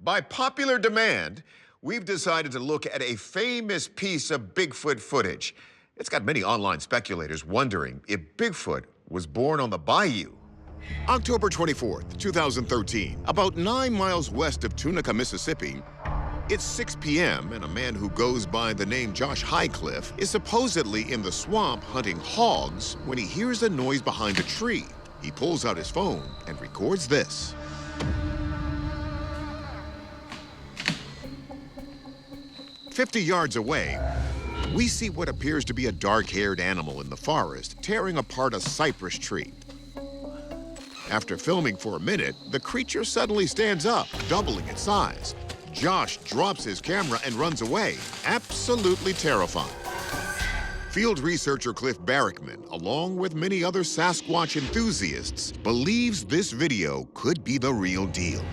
By popular demand, we've decided to look at a famous piece of Bigfoot footage. It's got many online speculators wondering if Bigfoot was born on the Bayou. October 24th, 2013, about 9 miles west of Tunica, Mississippi, it's 6 p.m. and a man who goes by the name Josh Highcliffe is supposedly in the swamp hunting hogs when he hears a noise behind a tree. He pulls out his phone and records this. "50 yards away, we see what appears to be a dark-haired animal in the forest tearing apart a cypress tree. After filming for a minute, the creature suddenly stands up, doubling its size. Josh drops his camera and runs away, absolutely terrified." Field researcher Cliff Barrickman, along with many other Sasquatch enthusiasts, believes this video could be the real deal.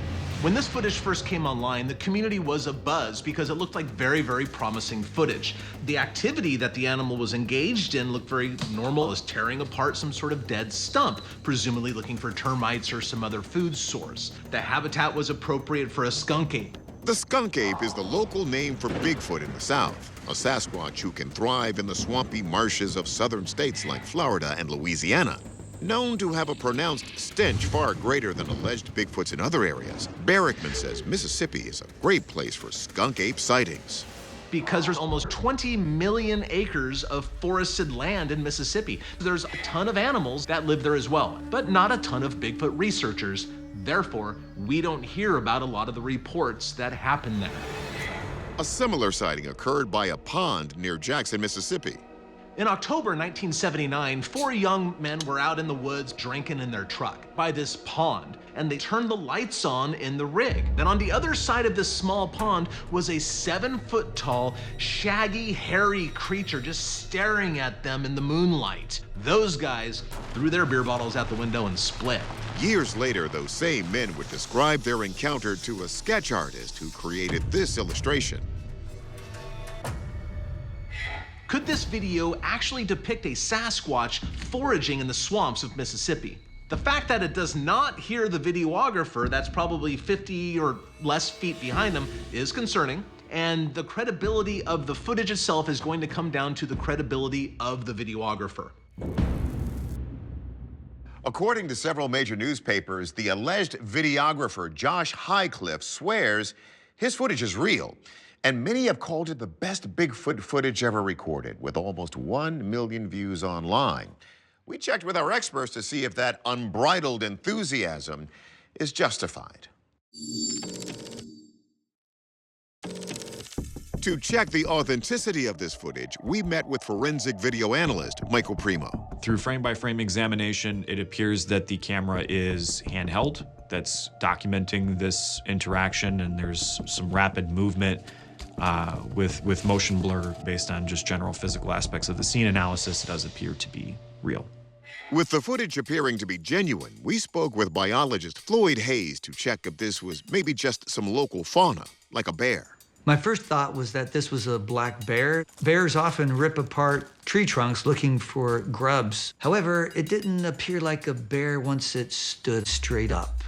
When this footage first came online, the community was abuzz because it looked like very, very promising footage. The activity that the animal was engaged in looked very normal, as tearing apart some sort of dead stump, presumably looking for termites or some other food source. The habitat was appropriate for a skunk ape. The skunk ape is the local name for Bigfoot in the South, a Sasquatch who can thrive in the swampy marshes of southern states like Florida and Louisiana. Known to have a pronounced stench far greater than alleged Bigfoots in other areas, Barrickman says Mississippi is a great place for skunk ape sightings. Because there's almost 20 million acres of forested land in Mississippi. There's a ton of animals that live there as well, but not a ton of Bigfoot researchers. Therefore, we don't hear about a lot of the reports that happen there. A similar sighting occurred by a pond near Jackson, Mississippi. In October 1979, 4 young men were out in the woods drinking in their truck by this pond, and they turned the lights on in the rig. Then on the other side of this small pond was a 7-foot-tall, shaggy, hairy creature just staring at them in the moonlight. Those guys threw their beer bottles out the window and split. Years later, those same men would describe their encounter to a sketch artist who created this illustration. Could this video actually depict a Sasquatch foraging in the swamps of Mississippi? The fact that it does not hear the videographer that's probably 50 or less feet behind him is concerning, and the credibility of the footage itself is going to come down to the credibility of the videographer. According to several major newspapers, the alleged videographer Josh Highcliffe swears his footage is real, and many have called it the best Bigfoot footage ever recorded, with almost 1 million views online. We checked with our experts to see if that unbridled enthusiasm is justified. To check the authenticity of this footage, we met with forensic video analyst Michael Primo. Through frame-by-frame examination, it appears that the camera is handheld. That's documenting this interaction, and there's some rapid movement with motion blur based on just general physical aspects of the scene analysis. It does appear to be real. With the footage appearing to be genuine, we spoke with biologist Floyd Hayes to check if this was maybe just some local fauna, like a bear. My first thought was that this was a black bear. Bears often rip apart tree trunks looking for grubs. However, it didn't appear like a bear once it stood straight up.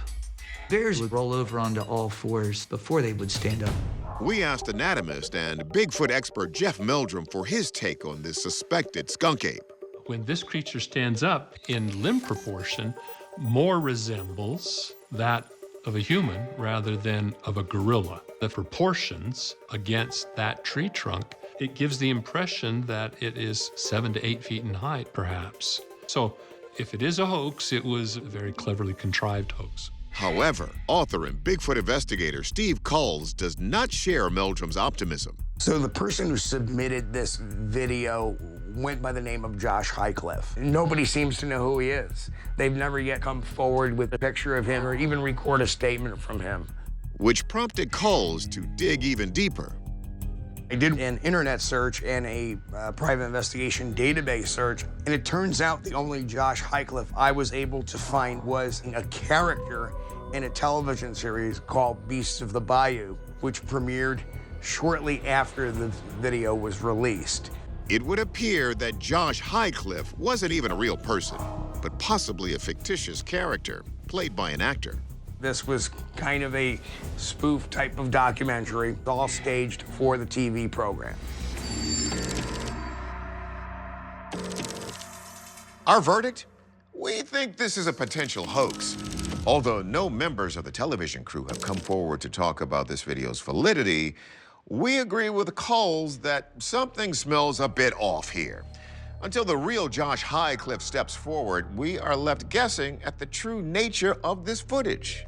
Bears would roll over onto all fours before they would stand up. We asked anatomist and Bigfoot expert Jeff Meldrum for his take on this suspected skunk ape. When this creature stands up, in limb proportion, more resembles that of a human rather than of a gorilla. The proportions against that tree trunk, it gives the impression that it is 7 to 8 feet in height, perhaps. So if it is a hoax, it was a very cleverly contrived hoax. However, author and Bigfoot investigator Steve Culls does not share Meldrum's optimism. So the person who submitted this video went by the name of Josh Highcliffe. Nobody seems to know who he is. They've never yet come forward with a picture of him or even record a statement from him. Which prompted Culls to dig even deeper. I did an internet search and a private investigation database search, and it turns out the only Josh Highcliffe I was able to find was a character in a television series called Beasts of the Bayou, which premiered shortly after the video was released. It would appear that Josh Highcliffe wasn't even a real person, but possibly a fictitious character played by an actor. This was kind of a spoof type of documentary, all staged for the TV program. Our verdict? We think this is a potential hoax. Although no members of the television crew have come forward to talk about this video's validity, we agree with Coles that something smells a bit off here. Until the real Josh Highcliffe steps forward, we are left guessing at the true nature of this footage.